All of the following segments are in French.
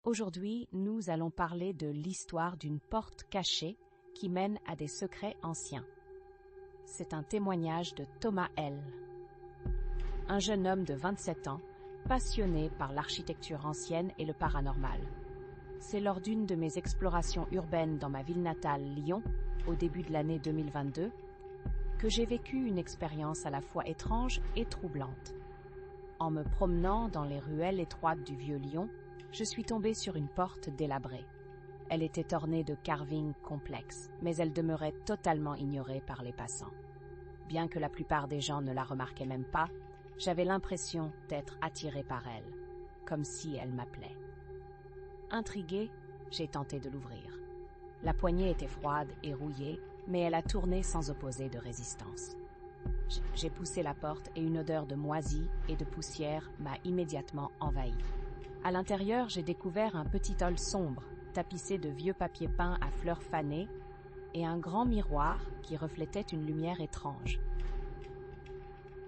Aujourd'hui, nous allons parler de l'histoire d'une porte cachée qui mène à des secrets anciens. C'est un témoignage de Thomas L., un jeune homme de 27 ans, passionné par l'architecture ancienne et le paranormal. C'est lors d'une de mes explorations urbaines dans ma ville natale, Lyon, au début de l'année 2022, que j'ai vécu une expérience à la fois étrange et troublante. En me promenant dans les ruelles étroites du vieux Lyon, je suis tombée sur une porte délabrée. Elle était ornée de carvings complexes, mais elle demeurait totalement ignorée par les passants. Bien que la plupart des gens ne la remarquaient même pas, j'avais l'impression d'être attirée par elle, comme si elle m'appelait. Intriguée, j'ai tenté de l'ouvrir. La poignée était froide et rouillée, mais elle a tourné sans opposer de résistance. J'ai poussé la porte et une odeur de moisi et de poussière m'a immédiatement envahie. À l'intérieur, j'ai découvert un petit hall sombre, tapissé de vieux papier peint à fleurs fanées, et un grand miroir qui reflétait une lumière étrange.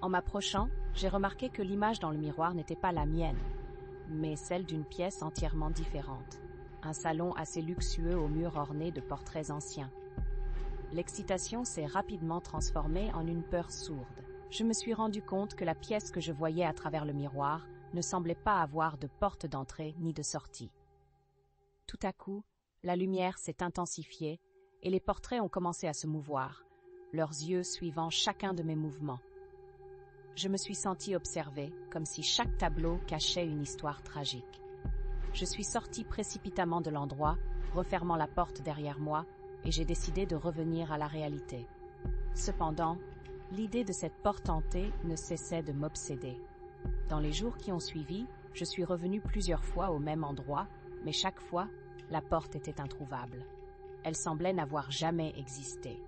En m'approchant, j'ai remarqué que l'image dans le miroir n'était pas la mienne, mais celle d'une pièce entièrement différente. Un salon assez luxueux aux murs ornés de portraits anciens. L'excitation s'est rapidement transformée en une peur sourde. Je me suis rendu compte que la pièce que je voyais à travers le miroir ne semblait pas avoir de porte d'entrée ni de sortie. Tout à coup, la lumière s'est intensifiée et les portraits ont commencé à se mouvoir, leurs yeux suivant chacun de mes mouvements. Je me suis sentie observée, comme si chaque tableau cachait une histoire tragique. Je suis sortie précipitamment de l'endroit, refermant la porte derrière moi, et j'ai décidé de revenir à la réalité. Cependant, l'idée de cette porte hantée ne cessait de m'obséder. Dans les jours qui ont suivi, je suis revenue plusieurs fois au même endroit, mais chaque fois, la porte était introuvable. Elle semblait n'avoir jamais existé,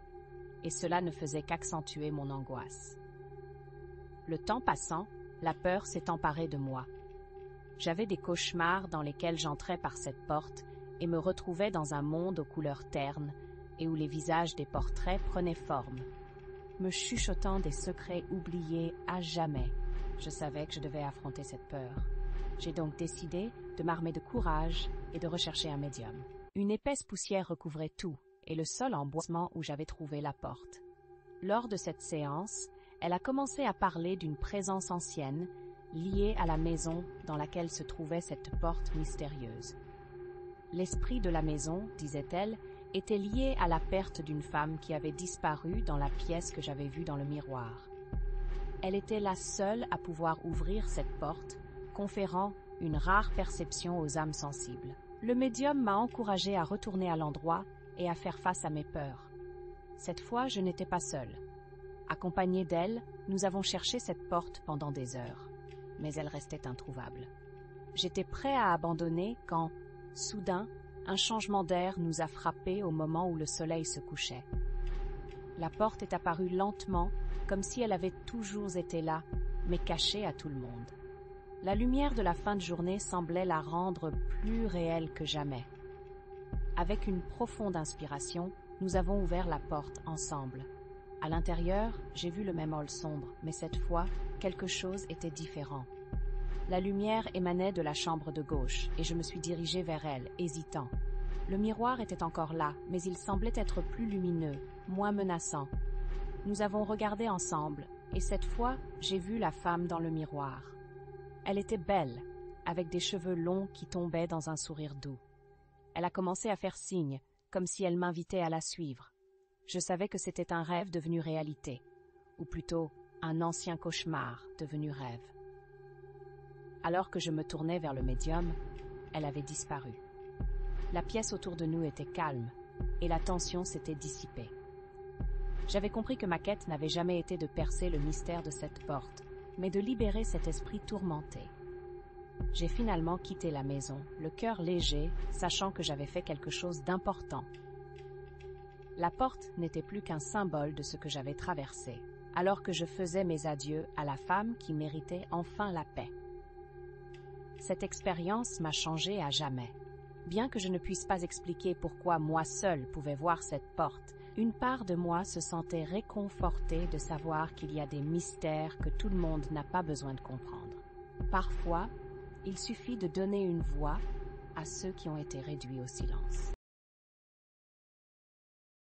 et cela ne faisait qu'accentuer mon angoisse. Le temps passant, la peur s'est emparée de moi. J'avais des cauchemars dans lesquels j'entrais par cette porte et me retrouvais dans un monde aux couleurs ternes et où les visages des portraits prenaient forme, me chuchotant des secrets oubliés à jamais. Je savais que je devais affronter cette peur. J'ai donc décidé de m'armer de courage et de rechercher un médium. Une épaisse poussière recouvrait tout et le sol en boisement où j'avais trouvé la porte. Lors de cette séance, elle a commencé à parler d'une présence ancienne liée à la maison dans laquelle se trouvait cette porte mystérieuse. L'esprit de la maison, disait-elle, était lié à la perte d'une femme qui avait disparu dans la pièce que j'avais vue dans le miroir. Elle était la seule à pouvoir ouvrir cette porte, conférant une rare perception aux âmes sensibles. Le médium m'a encouragée à retourner à l'endroit et à faire face à mes peurs. Cette fois, je n'étais pas seule. Accompagnée d'elle, nous avons cherché cette porte pendant des heures, mais elle restait introuvable. J'étais prêt à abandonner quand, soudain, un changement d'air nous a frappés au moment où le soleil se couchait. La porte est apparue lentement, comme si elle avait toujours été là, mais cachée à tout le monde. La lumière de la fin de journée semblait la rendre plus réelle que jamais. Avec une profonde inspiration, nous avons ouvert la porte ensemble. À l'intérieur, j'ai vu le même hall sombre, mais cette fois, quelque chose était différent. La lumière émanait de la chambre de gauche, et je me suis dirigée vers elle, hésitant. Le miroir était encore là, mais il semblait être plus lumineux, moins menaçant. Nous avons regardé ensemble, et cette fois, j'ai vu la femme dans le miroir. Elle était belle, avec des cheveux longs qui tombaient dans un sourire doux. Elle a commencé à faire signe, comme si elle m'invitait à la suivre. Je savais que c'était un rêve devenu réalité, ou plutôt un ancien cauchemar devenu rêve. Alors que je me tournais vers le médium, elle avait disparu. La pièce autour de nous était calme, et la tension s'était dissipée. J'avais compris que ma quête n'avait jamais été de percer le mystère de cette porte, mais de libérer cet esprit tourmenté. J'ai finalement quitté la maison, le cœur léger, sachant que j'avais fait quelque chose d'important. La porte n'était plus qu'un symbole de ce que j'avais traversé, alors que je faisais mes adieux à la femme qui méritait enfin la paix. Cette expérience m'a changée à jamais. Bien que je ne puisse pas expliquer pourquoi moi seule pouvais voir cette porte, une part de moi se sentait réconfortée de savoir qu'il y a des mystères que tout le monde n'a pas besoin de comprendre. Parfois, il suffit de donner une voix à ceux qui ont été réduits au silence.